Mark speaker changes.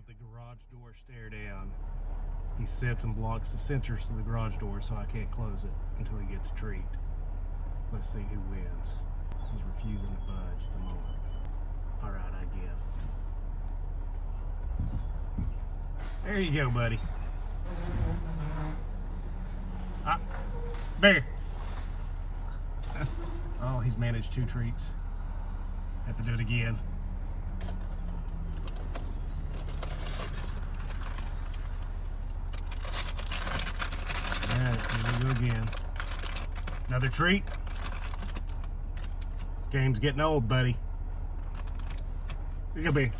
Speaker 1: of the garage door stare down. He sits and blocks the sensors to the garage door so I can't close it until he gets a treat. Let's see who wins. He's refusing to budge at the moment. Alright, I give. There you go, buddy. Bear. Oh, he's managed 2 treats. Have to do it again. Alright, here we go again. Another treat. This game's getting old, buddy. Here you go, Bear.